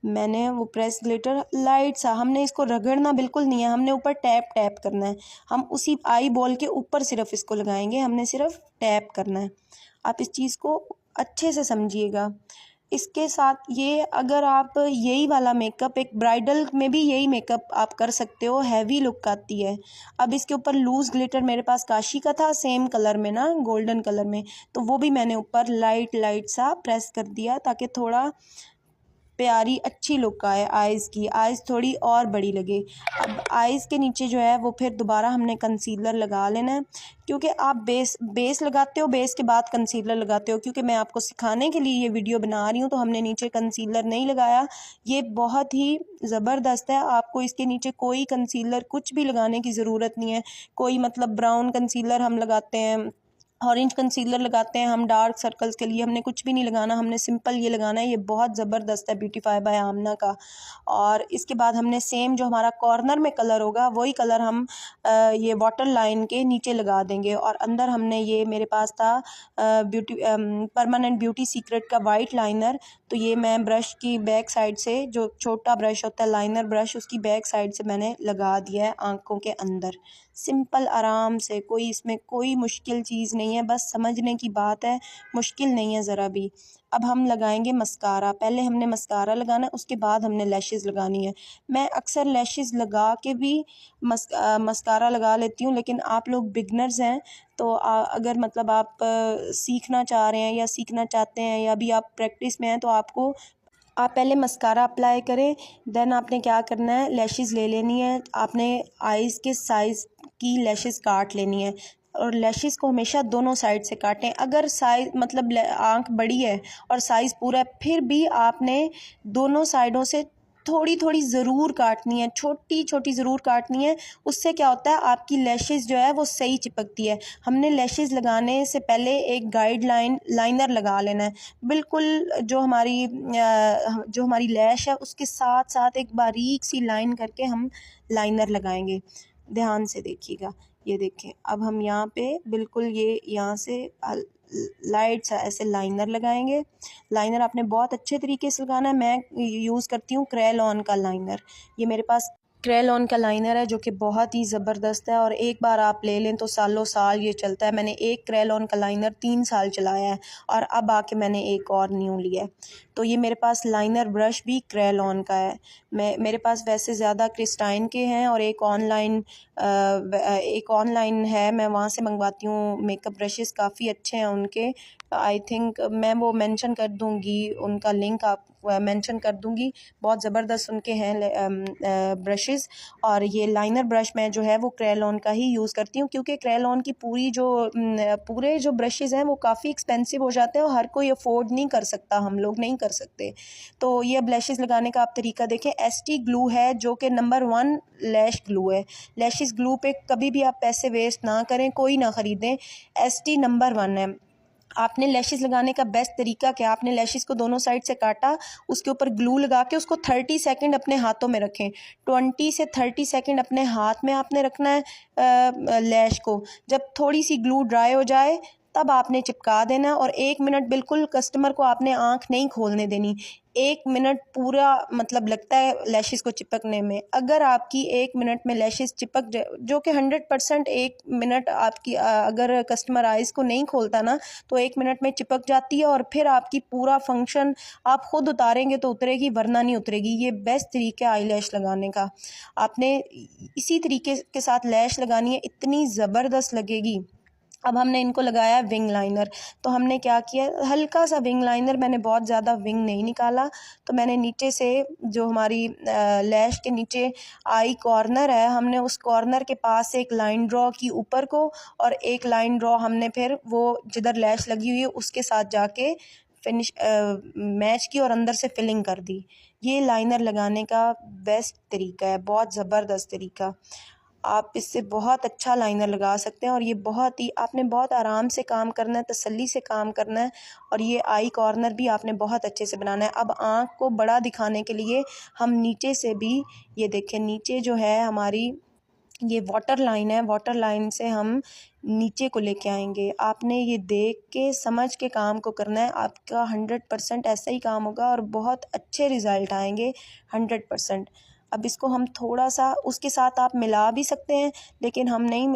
J: मैंने वो प्रेस ग्लिटर लाइट सा, हमने इसको रगड़ना बिल्कुल नहीं है, हमने ऊपर टैप टैप करना है। हम उसी आई बॉल के ऊपर सिर्फ इसको लगाएंगे, हमने सिर्फ टैप करना है। आप इस चीज़ को अच्छे से समझिएगा। इसके साथ ये अगर आप यही वाला मेकअप, एक ब्राइडल में भी यही मेकअप आप कर सकते हो, हैवी लुक आती है। अब इसके ऊपर लूज़ ग्लिटर मेरे पास काशी का था, सेम कलर में ना, गोल्डन कलर में, तो वो भी मैंने ऊपर लाइट लाइट सा प्रेस कर दिया ताकि थोड़ा प्यारी अच्छी लुक आए आइज़ की, आइज़ थोड़ी और बड़ी लगे। अब आइज़ के नीचे जो है वो फिर दोबारा हमने कंसीलर लगा लेना है, क्योंकि आप बेस लगाते हो, बेस के बाद कंसीलर लगाते हो। क्योंकि मैं आपको सिखाने के लिए ये वीडियो बना रही हूँ, तो हमने नीचे कंसीलर नहीं लगाया। ये बहुत ही ज़बरदस्त है, आपको इसके नीचे कोई कंसीलर कुछ भी लगाने की ज़रूरत नहीं है। कोई मतलब ब्राउन कंसीलर हम लगाते हैं, ऑरेंज कंसीलर लगाते हैं हम डार्क सर्कल्स के लिए, हमने कुछ भी नहीं लगाना, हमने सिंपल ये लगाना है। ये बहुत ज़बरदस्त है ब्यूटीफाई बाय आमना का। और इसके बाद हमने सेम जो हमारा कॉर्नर में कलर होगा वही कलर हम ये वाटर लाइन के नीचे लगा देंगे। और अंदर हमने ये मेरे पास था परमानेंट ब्यूटी सीक्रेट का वाइट लाइनर, तो ये मैं ब्रश की बैक साइड से, जो छोटा ब्रश होता है लाइनर ब्रश, उसकी बैक साइड से मैंने लगा दिया है आँखों के अंदर। सिंपल आराम से, कोई इसमें कोई मुश्किल चीज़ नहीं है, बस समझने की बात है, मुश्किल नहीं है ज़रा भी। अब हम लगाएंगे मस्कारा। पहले हमने मस्कारा लगाना है, उसके बाद हमने लैशेज़ लगानी है। मैं अक्सर लैशेज़ लगा के भी मस्कारा लगा लेती हूँ, लेकिन आप लोग बिगनर्स हैं, तो अगर मतलब आप सीखना चाह रहे हैं या सीखना चाहते हैं या अभी आप प्रैक्टिस में हैं, तो आप पहले मस्कारा अप्लाई करें। देन आपने क्या करना है, लैशेज़ ले लेनी है, आपने आइज़ के साइज़ की लैशेज़ काट लेनी है। और लैशेज़ को हमेशा दोनों साइड से काटें। अगर साइज़ मतलब आँख बड़ी है और साइज़ पूरा है, फिर भी आपने दोनों साइडों से थोड़ी थोड़ी ज़रूर काटनी है, छोटी छोटी ज़रूर काटनी है। उससे क्या होता है, आपकी लैशेज़ जो है वो सही चिपकती है। हमने लैशेज़ लगाने से पहले एक लाइनर लगा लेना है, बिल्कुल जो हमारी लैश है उसके साथ साथ एक बारीक सी लाइन करके हम लाइनर लगाएंगे। ध्यान से देखिएगा, ये देखें। अब हम यहाँ पे बिल्कुल ये यहाँ से लाइट सा ऐसे लाइनर लगाएंगे। लाइनर आपने बहुत अच्छे तरीके से लगाना है। मैं यूज़ करती हूँ क्रेलॉन का लाइनर। ये मेरे पास क्रेलॉन का लाइनर है जो कि बहुत ही ज़बरदस्त है, और एक बार आप ले लें तो सालों साल ये चलता है। मैंने एक क्रेलॉन का लाइनर 3 साल चलाया है, और अब आके मैंने एक और न्यू लिया है। तो ये मेरे पास लाइनर ब्रश भी क्रेलॉन का है। मेरे पास वैसे ज़्यादा क्रिस्टाइन के हैं, और एक ऑनलाइन है, मैं वहाँ से मंगवाती हूँ। मेकअप ब्रशेज़ काफ़ी अच्छे हैं उनके। आई थिंक मैं वो मेंशन कर दूँगी, उनका लिंक आप मेंशन कर दूँगी। बहुत ज़बरदस्त उनके हैं ब्रशेज़। और ये लाइनर ब्रश मैं जो है वो क्रेलॉन का ही यूज़ करती हूँ, क्योंकि क्रेलॉन की पूरे जो ब्रशेज़ हैं वो काफ़ी एक्सपेंसिव हो जाते हैं, और हर कोई अफोर्ड नहीं कर सकता, हम लोग नहीं कर सकते। तो ये ब्लशेज़ लगाने का आप तरीका देखें। एसटी ग्लू है जो कि नंबर 1 लैश ग्लू है। लैशेज़ ग्लू पे कभी भी आप पैसे वेस्ट ना करें, कोई ना ख़रीदें। एसटी नंबर 1 है। आपने लैशेज़ लगाने का बेस्ट तरीका क्या, आपने लैशेज़ को दोनों साइड से काटा, उसके ऊपर ग्लू लगा के उसको 30 सेकंड अपने हाथों में रखें। 20 से 30 सेकंड अपने हाथ में आपने रखना है लैश को। जब थोड़ी सी ग्लू ड्राई हो जाए तब आपने चिपका देना, और 1 मिनट बिल्कुल कस्टमर को आपने आँख नहीं खोलने देनी। 1 मिनट पूरा मतलब लगता है लैशेज़ को चिपकने में। अगर आपकी 1 मिनट में लैशेज़ चिपक जाए, जो कि 100% 1 मिनट आपकी अगर कस्टमर आइज़ को नहीं खोलता ना, तो 1 मिनट में चिपक जाती है, और फिर आपकी पूरा फंक्शन आप ख़ुद उतारेंगे तो उतरेगी, वरना नहीं उतरेगी। ये बेस्ट तरीका है आई लैश लगाने का। आपने इसी तरीके के साथ लैश लगानी है, इतनी ज़बरदस्त लगेगी। अब हमने इनको लगाया विंग लाइनर। तो हमने क्या किया, हल्का सा विंग लाइनर, मैंने बहुत ज़्यादा विंग नहीं निकाला। तो मैंने नीचे से जो हमारी लैश के नीचे आई कॉर्नर है, हमने उस कॉर्नर के पास से एक लाइन ड्रॉ की ऊपर को, और एक लाइन ड्रॉ हमने फिर वो जिधर लैश लगी हुई है उसके साथ जाके फिनिश मैच की, और अंदर से फिलिंग कर दी। ये लाइनर लगाने का बेस्ट तरीका है, बहुत ज़बरदस्त तरीका। आप इससे बहुत अच्छा लाइनर लगा सकते हैं, और ये आपने बहुत आराम से काम करना है, तसल्ली से काम करना है। और ये आई कॉर्नर भी आपने बहुत अच्छे से बनाना है। अब आँख को बड़ा दिखाने के लिए हम नीचे से भी, ये देखें, नीचे जो है हमारी ये वाटर लाइन है, वाटर लाइन से हम नीचे को लेके आएंगे। आपने ये देख के समझ के काम को करना है, आपका 100% ऐसा ही काम होगा और बहुत अच्छे रिज़ल्ट आएंगे 100%। अब इसको हम थोड़ा सा उसके साथ आप मिला भी सकते हैं, लेकिन हम नहीं